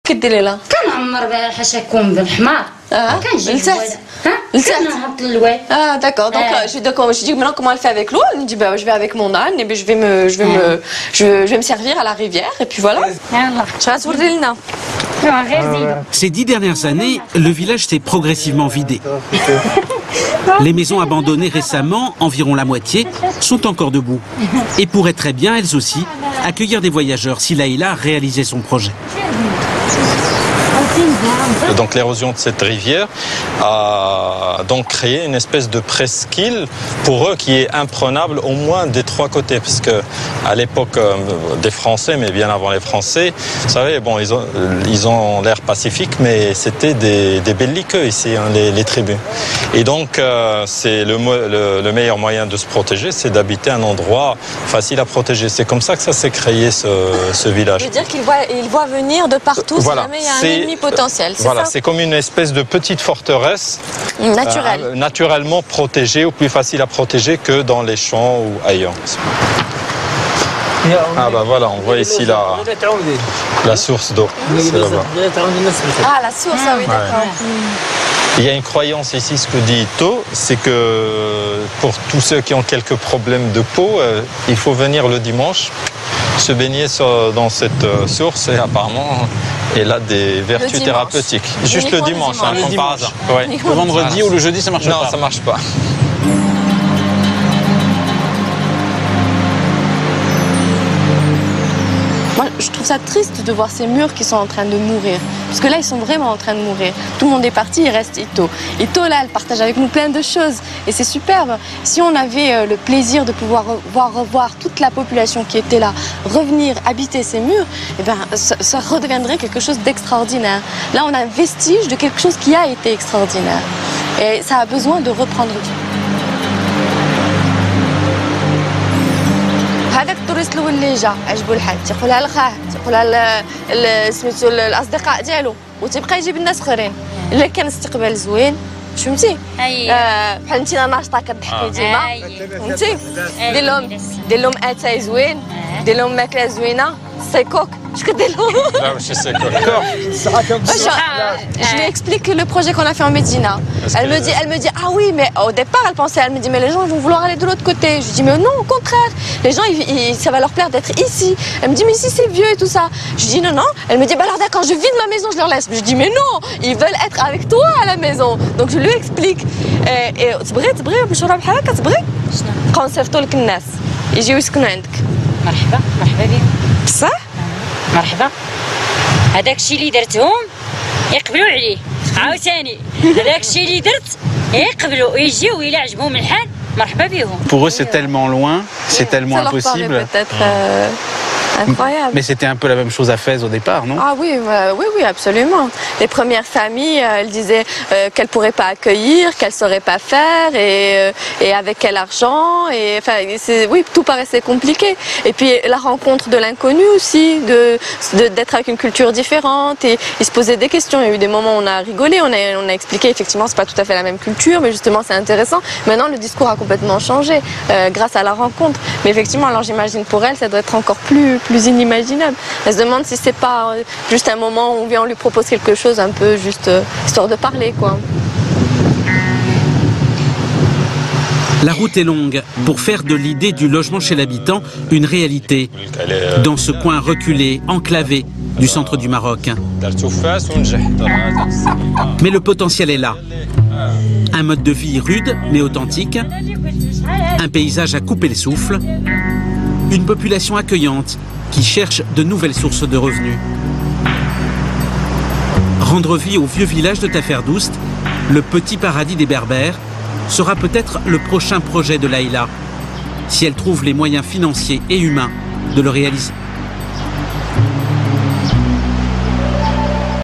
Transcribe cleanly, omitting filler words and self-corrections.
كديري لها؟ كنعمر بها حاشاكم بالحمار. كنجيب لتحت. كنهبط للواد. Ah d'accord, donc je dis maintenant comment elle fait avec l'eau, elle me dit bah je vais avec mon âne et puis je vais me servir à la rivière et puis voilà. Ces 10 dernières années, le village s'est progressivement vidé. Les maisons abandonnées récemment, environ la moitié, sont encore debout et pourraient très bien, elles aussi, accueillir des voyageurs si Laïla réalisait son projet. Donc l'érosion de cette rivière a donc créé une espèce de presqu'île pour eux qui est imprenable au moins des trois côtés, parce que à l'époque des Français, mais bien avant les Français, vous savez, bon, ils ont l'air pacifiques, mais c'était des belliqueux ici, hein, les tribus. Et donc c'est le meilleur moyen de se protéger, c'est d'habiter un endroit facile à protéger. C'est comme ça que ça s'est créé ce village. Ça veut dire qu'il voit venir de partout, voilà, si jamais il y a un ennemi potentiel. Voilà, c'est comme une espèce de petite forteresse naturellement protégée ou plus facile à protéger que dans les champs ou ailleurs. Ah bah voilà, on voit ici la source d'eau. Ah, la source, ah oui, d'accord. Il y a une croyance ici, ce que dit Ito, c'est que pour tous ceux qui ont quelques problèmes de peau, il faut venir le dimanche se baigner dans cette source et apparemment elle a des vertus thérapeutiques. Juste le dimanche, hein, comme par hasard. Ouais. Le vendredi ou le jeudi, ça marche pas? Non, ça marche pas. Moi, je trouve ça triste de voir ces murs qui sont en train de mourir. Parce que là, ils sont vraiment en train de mourir. Tout le monde est parti, il reste Ito. Ito, là, elle partage avec nous plein de choses. Et c'est superbe. Si on avait le plaisir de pouvoir revoir toute la population qui était là, revenir habiter ces murs, eh ben, ça redeviendrait quelque chose d'extraordinaire. Là, on a un vestige de quelque chose qui a été extraordinaire. Et ça a besoin de reprendre vie. هذاك التوريست الاول اللي جا عجبو الحال تيقولها لخاه تيقولها سميتو الاصدقاء ديالو وتيبقى يجيب الناس اخرين الا كان استقبال زوين فهمتي بحال انت ناشطه كتضحكي ديما فهمتي دير لهم اتاي زوين دير لهم ماكله زوينه سيكوك اش كدير لهم je lui explique le projet qu'on a fait en Médina. Elle me dit ah oui, mais au départ elle me dit mais les gens ils vont vouloir aller de l'autre côté. Je lui dis mais non, au contraire, les gens ça va leur plaire d'être ici. Elle me dit mais ici c'est vieux et tout ça. Je dis non. Elle me dit bah alors d'accord, quand je vide ma maison je leur laisse. Je dis mais non, ils veulent être avec toi à la maison. Donc je lui explique. تبغي باش نروح بحال هكا تبغي كونسيرتو لك الناس يجيو يسكنوا عندك. مرحبا بهم. بصح مرحبا. هذاك الشيء اللي درتهم يقبلوا عليه عاوتاني هذاك الشيء اللي درت يقبلوا ويجيو الى عجبهم الحال مرحبا بهم. Pour eux c'est tellement loin, c'est tellement impossible. Peut-être incroyable. Mais c'était un peu la même chose à Fès au départ, non? Ah oui, oui, absolument. Les premières familles, elles disaient qu'elles ne pourraient pas accueillir, qu'elles ne sauraient pas faire et avec quel argent. Et, enfin, oui, tout paraissait compliqué. Et puis la rencontre de l'inconnu aussi, d'être avec une culture différente. Et ils se posaient des questions. Il y a eu des moments où on a rigolé, on a expliqué effectivement c'est pas tout à fait la même culture, mais justement c'est intéressant. Maintenant le discours a complètement changé grâce à la rencontre. Mais effectivement, alors j'imagine pour elle, ça doit être encore plus inimaginable. Elle se demande si c'est pas juste un moment où on lui propose quelque chose un peu juste histoire de parler quoi. La route est longue pour faire de l'idée du logement chez l'habitant une réalité dans ce coin reculé, enclavé du centre du Maroc. Mais le potentiel est là. Un mode de vie rude mais authentique, un paysage à couper le souffle, une population accueillante qui cherche de nouvelles sources de revenus. Rendre vie au vieux village de Taferdoust, le petit paradis des Berbères, sera peut-être le prochain projet de Laïla, si elle trouve les moyens financiers et humains de le réaliser.